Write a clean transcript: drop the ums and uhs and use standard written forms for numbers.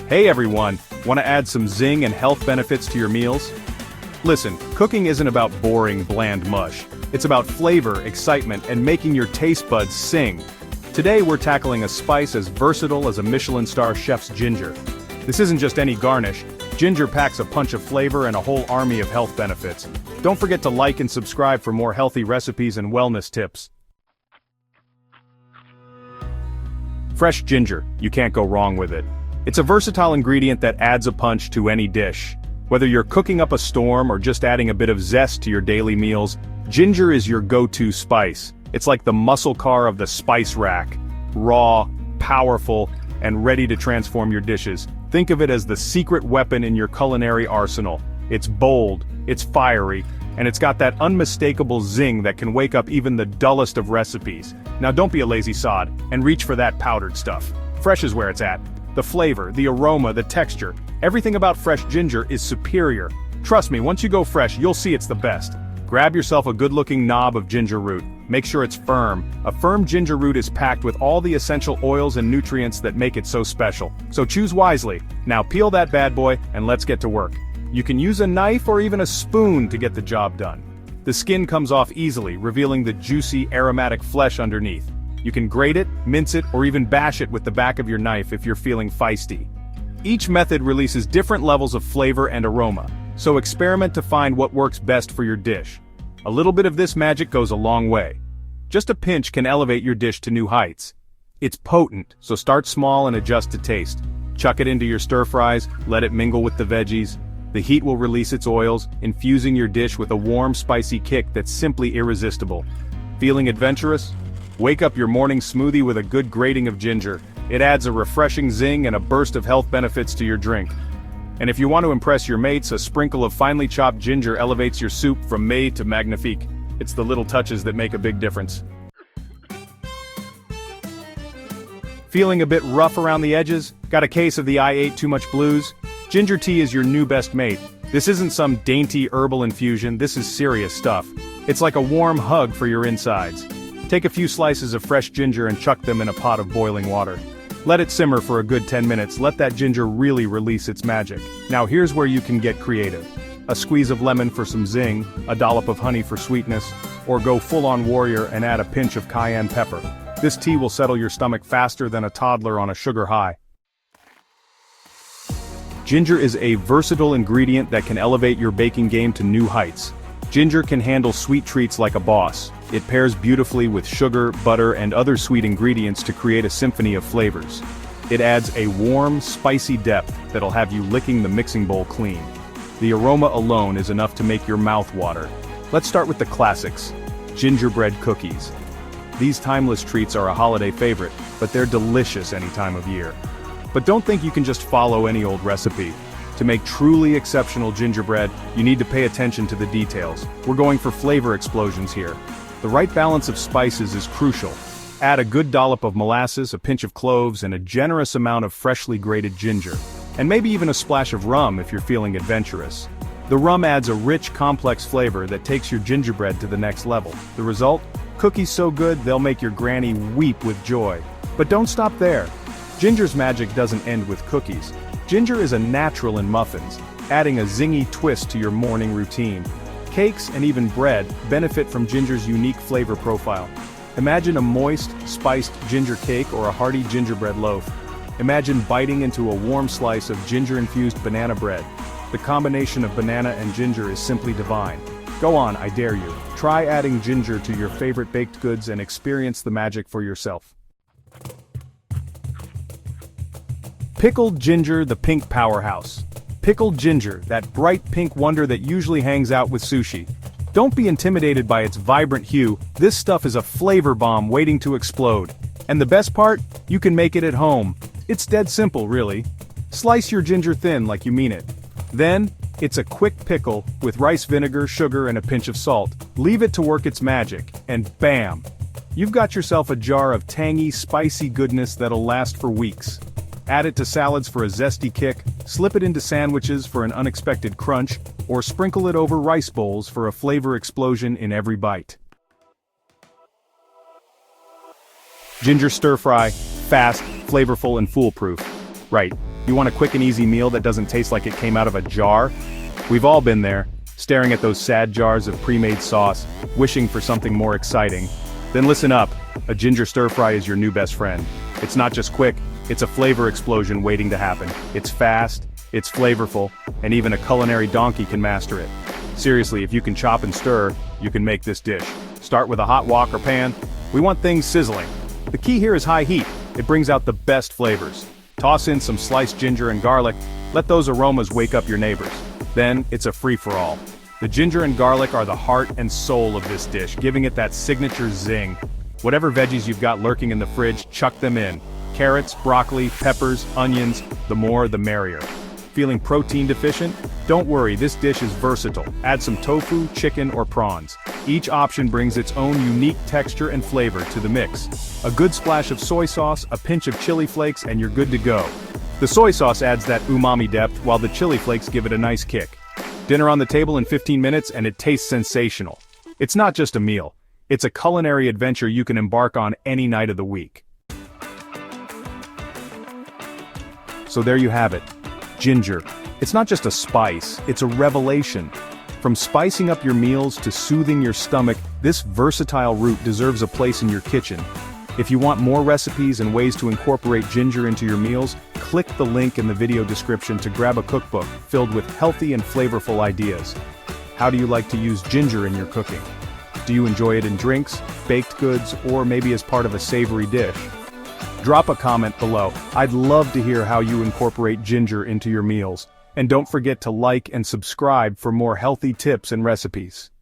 Hey everyone, want to add some zing and health benefits to your meals? Listen, cooking isn't about boring, bland mush. It's about flavor, excitement, and making your taste buds sing. Today we're tackling a spice as versatile as a Michelin star chef's ginger. This isn't just any garnish. Ginger packs a punch of flavor and a whole army of health benefits. Don't forget to like and subscribe for more healthy recipes and wellness tips. Fresh ginger, you can't go wrong with it. It's a versatile ingredient that adds a punch to any dish. Whether you're cooking up a storm or just adding a bit of zest to your daily meals, ginger is your go-to spice. It's like the muscle car of the spice rack. Raw, powerful, and ready to transform your dishes. Think of it as the secret weapon in your culinary arsenal. It's bold, it's fiery, and it's got that unmistakable zing that can wake up even the dullest of recipes. Now don't be a lazy sod, and reach for that powdered stuff. Fresh is where it's at. The flavor, the aroma, the texture, everything about fresh ginger is superior. Trust me, once you go fresh, you'll see it's the best. Grab yourself a good-looking knob of ginger root. Make sure it's firm. A firm ginger root is packed with all the essential oils and nutrients that make it so special. So choose wisely. Now peel that bad boy, and let's get to work. You can use a knife or even a spoon to get the job done. The skin comes off easily, revealing the juicy, aromatic flesh underneath. You can grate it, mince it, or even bash it with the back of your knife if you're feeling feisty. Each method releases different levels of flavor and aroma, so experiment to find what works best for your dish. A little bit of this magic goes a long way. Just a pinch can elevate your dish to new heights. It's potent, so start small and adjust to taste. Chuck it into your stir-fries, let it mingle with the veggies. The heat will release its oils, infusing your dish with a warm, spicy kick that's simply irresistible. Feeling adventurous? Wake up your morning smoothie with a good grating of ginger. It adds a refreshing zing and a burst of health benefits to your drink. And if you want to impress your mates, a sprinkle of finely chopped ginger elevates your soup from mets to magnifique. It's the little touches that make a big difference. Feeling a bit rough around the edges? Got a case of the I ate too much blues? Ginger tea is your new best mate. This isn't some dainty herbal infusion, this is serious stuff. It's like a warm hug for your insides. Take a few slices of fresh ginger and chuck them in a pot of boiling water. Let it simmer for a good 10 minutes, let that ginger really release its magic. Now here's where you can get creative. A squeeze of lemon for some zing, a dollop of honey for sweetness, or go full-on warrior and add a pinch of cayenne pepper. This tea will settle your stomach faster than a toddler on a sugar high. Ginger is a versatile ingredient that can elevate your baking game to new heights. Ginger can handle sweet treats like a boss. It pairs beautifully with sugar, butter, and other sweet ingredients to create a symphony of flavors. It adds a warm, spicy depth that'll have you licking the mixing bowl clean. The aroma alone is enough to make your mouth water. Let's start with the classics. Gingerbread cookies. These timeless treats are a holiday favorite, but they're delicious any time of year. But don't think you can just follow any old recipe. To make truly exceptional gingerbread, you need to pay attention to the details. We're going for flavor explosions here. The right balance of spices is crucial. Add a good dollop of molasses, a pinch of cloves, and a generous amount of freshly grated ginger. And maybe even a splash of rum if you're feeling adventurous. The rum adds a rich, complex flavor that takes your gingerbread to the next level. The result? Cookies so good they'll make your granny weep with joy. But don't stop there. Ginger's magic doesn't end with cookies. Ginger is a natural in muffins, adding a zingy twist to your morning routine. Cakes and even bread benefit from ginger's unique flavor profile. Imagine a moist, spiced ginger cake or a hearty gingerbread loaf. Imagine biting into a warm slice of ginger-infused banana bread. The combination of banana and ginger is simply divine. Go on, I dare you. Try adding ginger to your favorite baked goods and experience the magic for yourself. Pickled ginger, the Pink Powerhouse. Pickled ginger, that bright pink wonder that usually hangs out with sushi. Don't be intimidated by its vibrant hue, this stuff is a flavor bomb waiting to explode. And the best part? You can make it at home. It's dead simple, really. Slice your ginger thin like you mean it. Then, it's a quick pickle, with rice vinegar, sugar, and a pinch of salt. Leave it to work its magic, and bam! You've got yourself a jar of tangy, spicy goodness that'll last for weeks. Add it to salads for a zesty kick, slip it into sandwiches for an unexpected crunch, or sprinkle it over rice bowls for a flavor explosion in every bite. Ginger stir fry, fast, flavorful, and foolproof. Right, You want a quick and easy meal that doesn't taste like it came out of a jar? We've all been there, staring at those sad jars of pre-made sauce, wishing for something more exciting. Then listen up, a ginger stir-fry is your new best friend. It's not just quick, it's a flavor explosion waiting to happen. It's fast, it's flavorful, and even a culinary donkey can master it. Seriously, if you can chop and stir, you can make this dish. Start with a hot wok or pan. We want things sizzling. The key here is high heat. It brings out the best flavors. Toss in some sliced ginger and garlic. Let those aromas wake up your neighbors. Then, it's a free-for-all. The ginger and garlic are the heart and soul of this dish, giving it that signature zing. Whatever veggies you've got lurking in the fridge, chuck them in. Carrots, broccoli, peppers, onions, the more the merrier. Feeling protein deficient? Don't worry, this dish is versatile. Add some tofu, chicken, or prawns. Each option brings its own unique texture and flavor to the mix. A good splash of soy sauce, a pinch of chili flakes, and you're good to go. The soy sauce adds that umami depth, while the chili flakes give it a nice kick. Dinner on the table in 15 minutes and it tastes sensational. It's not just a meal. It's a culinary adventure you can embark on any night of the week. So there you have it. Ginger. It's not just a spice, it's a revelation. From spicing up your meals to soothing your stomach, this versatile root deserves a place in your kitchen. If you want more recipes and ways to incorporate ginger into your meals, click the link in the video description to grab a cookbook filled with healthy and flavorful ideas. How do you like to use ginger in your cooking? Do you enjoy it in drinks, baked goods, or maybe as part of a savory dish? Drop a comment below. I'd love to hear how you incorporate ginger into your meals. And don't forget to like and subscribe for more healthy tips and recipes.